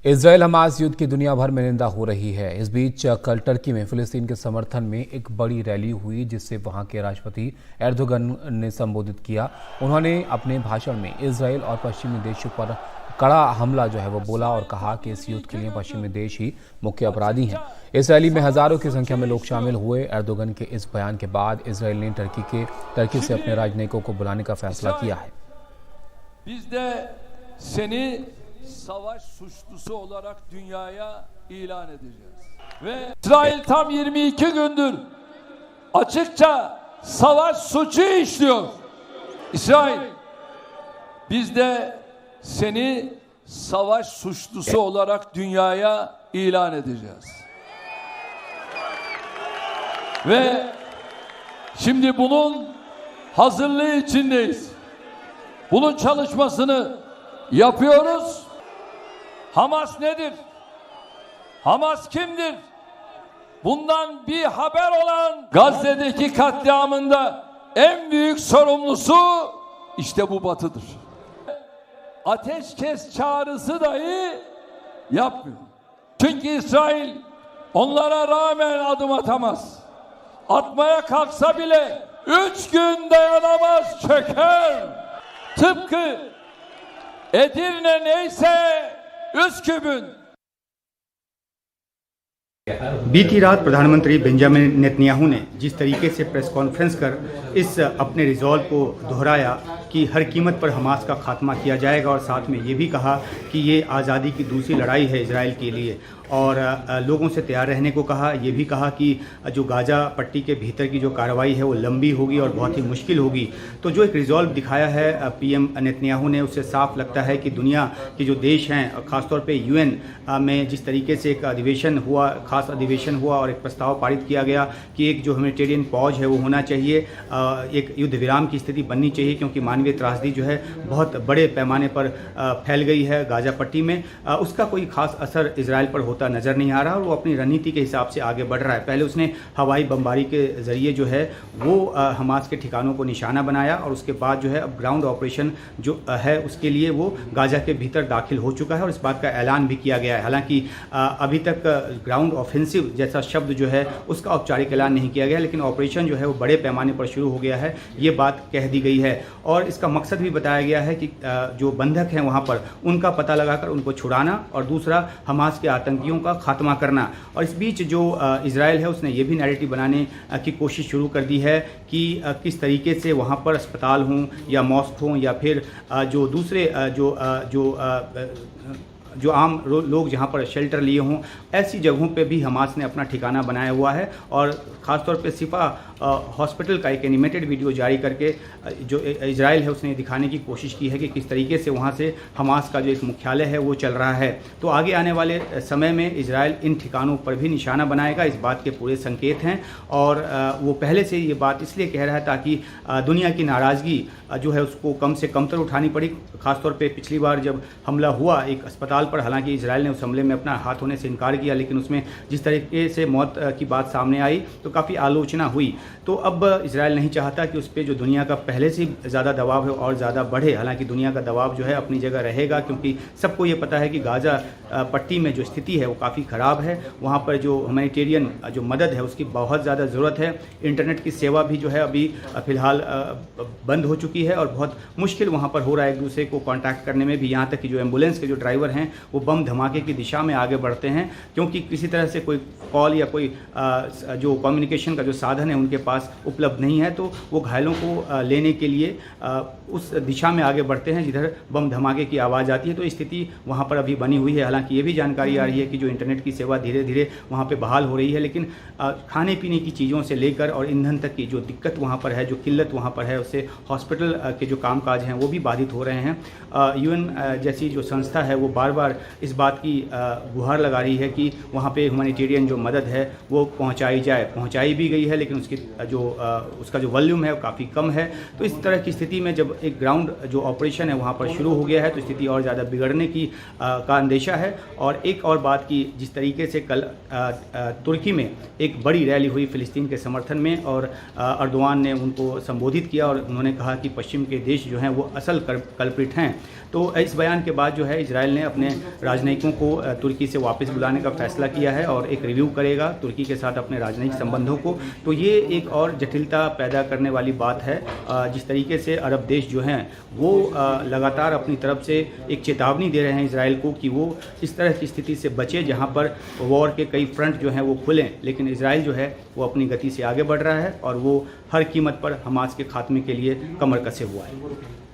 Israel Hamas युद्ध की दुनिया भर में निंदा हो रही है। इस बीच कल टर्की में फिलिस्तीन के समर्थन में एक बड़ी रैली हुई जिससे वहां के राष्ट्रपति एर्दोगन ने संबोधित किया। उन्होंने अपने भाषण में इसराइल और पश्चिमी देशों पर कड़ा हमला वो बोला और कहा कि इस युद्ध के लिए पश्चिमी देश ही मुख्य अपराधी हैं। इस रैली में हजारों की संख्या में लोग शामिल हुए। एर्दोगन के इस बयान के बाद इसराइल ने टर्की से अपने राजनयिकों को बुलाने का फैसला किया है। Savaş suçlusu olarak dünyaya ilan edeceğiz. Ve İsrail tam 22 gündür açıkça savaş suçu işliyor. İsrail, biz de seni savaş suçlusu olarak dünyaya ilan edeceğiz. Ve şimdi bunun hazırlığı içindeyiz. Bunun çalışmasını yapıyoruz. Hamas nedir? Hamas kimdir? Bundan bir haber olan Gazze'deki katliamında en büyük sorumlusu işte bu Batı'dır. Ateşkes çağrısı dahi yapmıyor. Çünkü İsrail onlara rağmen adım atamaz. Atmaya kalksa bile 3 gün dayanamaz, çöker. Tıpkı Edirne neyse Üsküp'ün। बीती रात प्रधानमंत्री Benjamin Netanyahu ने जिस तरीके से press conference कर इस अपने रिजॉल्व को दोहराया कि हर कीमत पर हमास का खात्मा किया जाएगा और साथ में ये भी कहा कि ये आज़ादी की दूसरी लड़ाई है इजराइल के लिए और लोगों से तैयार रहने को कहा। ये भी कहा कि जो गाजा पट्टी के भीतर की जो कार्रवाई है वो लंबी होगी और बहुत ही मुश्किल होगी। तो जो एक रिजॉल्व दिखाया है पीएम नेतन्याहू ने, उससे साफ लगता है कि दुनिया के जो देश हैं, ख़ासतौर पे यूएन में जिस तरीके से एक अधिवेशन हुआ, खास अधिवेशन हुआ और एक प्रस्ताव पारित किया गया कि एक जो ह्यूमैनिटेरियन पॉज है वो होना चाहिए, एक युद्ध विराम की स्थिति बननी चाहिए क्योंकि मानवीय त्रासदी जो है बहुत बड़े पैमाने पर फैल गई है गाजा पट्टी में। उसका कोई खास असर इजराइल पर होता नज़र नहीं आ रहा और वो अपनी रणनीति के हिसाब से आगे बढ़ रहा है। पहले उसने हवाई बमबारी के ज़रिए जो है वो हमास के ठिकानों को निशाना बनाया और उसके बाद जो है अब ग्राउंड ऑपरेशन जो है उसके लिए वो गाजा के भीतर दाखिल हो चुका है और इस बात का ऐलान भी किया गया है। हालांकि अभी तक ग्राउंड ऑफेंसिव जैसा शब्द जो है उसका औपचारिक ऐलान नहीं किया गया, लेकिन ऑपरेशन जो है वो बड़े पैमाने पर शुरू हो गया है, ये बात कह दी गई है। और इसका मकसद भी बताया गया है कि जो बंधक हैं वहाँ पर उनका पता लगाकर उनको छुड़ाना और दूसरा हमास के आतंकियों का खात्मा करना। और इस बीच जो इजराइल है उसने ये भी नैरेटिव बनाने की कोशिश शुरू कर दी है कि किस तरीके से वहाँ पर अस्पताल हों या मॉस्क हों या फिर जो दूसरे जो आम लोग जहाँ पर शेल्टर लिए हों, ऐसी जगहों पे भी हमास ने अपना ठिकाना बनाया हुआ है। और ख़ासतौर पे सिफा हॉस्पिटल का एक एनिमेटेड वीडियो जारी करके जो इजराइल है उसने दिखाने की कोशिश की है कि किस तरीके से वहाँ से हमास का जो एक मुख्यालय है वो चल रहा है। तो आगे आने वाले समय में इजराइल इन ठिकानों पर भी निशाना बनाएगा, इस बात के पूरे संकेत हैं। और वो पहले से ये बात इसलिए कह रहा है ताकि दुनिया की नाराज़गी जो है उसको कम से कम तर उठानी पड़ी। ख़ासतौर पर पिछली बार जब हमला हुआ एक अस्पताल पर, हालांकि इजराइल ने उस हमले में अपना हाथ होने से इनकार किया, लेकिन उसमें जिस तरीके से मौत की बात सामने आई तो काफ़ी आलोचना हुई। तो अब इजराइल नहीं चाहता कि उस पर जो दुनिया का पहले से ज़्यादा दबाव है और ज़्यादा बढ़े। हालांकि दुनिया का दबाव जो है अपनी जगह रहेगा क्योंकि सबको ये पता है कि गाजा पट्टी में जो स्थिति है वो काफ़ी ख़राब है। वहाँ पर जो ह्यूमैनिटेरियन जो मदद है उसकी बहुत ज़्यादा ज़रूरत है। इंटरनेट की सेवा भी जो है अभी फ़िलहाल बंद हो चुकी है और बहुत मुश्किल वहाँ पर हो रहा है एक दूसरे को कॉन्टैक्ट करने में भी। यहाँ तक कि जो एम्बुलेंस के जो ड्राइवर हैं वो बम धमाके की दिशा में आगे बढ़ते हैं क्योंकि किसी तरह से कोई कॉल या कोई जो कम्युनिकेशन का जो साधन है उनके पास उपलब्ध नहीं है। तो वो घायलों को लेने के लिए उस दिशा में आगे बढ़ते हैं जिधर बम धमाके की आवाज़ आती है। तो स्थिति वहाँ पर अभी बनी हुई है। हालांकि ये भी जानकारी आ रही है कि जो इंटरनेट की सेवा धीरे धीरे वहाँ पे बहाल हो रही है, लेकिन खाने पीने की चीज़ों से लेकर और ईंधन तक की जो दिक्कत वहाँ पर है, जो किल्लत वहाँ पर है, उससे हॉस्पिटल के जो कामकाज हैं वो भी बाधित हो रहे हैं। यूएन जैसी जो संस्था है वो बार बार इस बात की गुहार लगा रही है कि वहाँ पे ह्यूमैनिटेरियन जो मदद है वो पहुँचाई जाए। पहुँचाई भी गई है लेकिन उसका जो वॉल्यूम है वो काफ़ी कम है। तो इस तरह की स्थिति में जब एक ग्राउंड जो ऑपरेशन है वहाँ पर शुरू हो गया है तो स्थिति और ज़्यादा बिगड़ने का अंदेशा है। और एक और बात की, जिस तरीके से कल तुर्की में एक बड़ी रैली हुई फ़िलिस्तीन के समर्थन में और अर्दोआन ने उनको संबोधित किया और उन्होंने कहा कि पश्चिम के देश जो हैं वो असल कल्प्रिट हैं। तो इस बयान के बाद जो है इजराइल ने अपने अपने राजनयिकों को तुर्की से वापस बुलाने का फैसला किया है और एक रिव्यू करेगा तुर्की के साथ अपने राजनयिक संबंधों को। तो ये एक और जटिलता पैदा करने वाली बात है। जिस तरीके से अरब देश जो हैं वो लगातार अपनी तरफ से एक चेतावनी दे रहे हैं इजराइल को कि वो इस तरह की स्थिति से बचे जहां पर वॉर के कई फ्रंट जो हैं वो खुलें, लेकिन इजराइल जो है वो अपनी गति से आगे बढ़ रहा है और वो हर कीमत पर हमास के खात्मे के लिए कमर कसे हुआ है।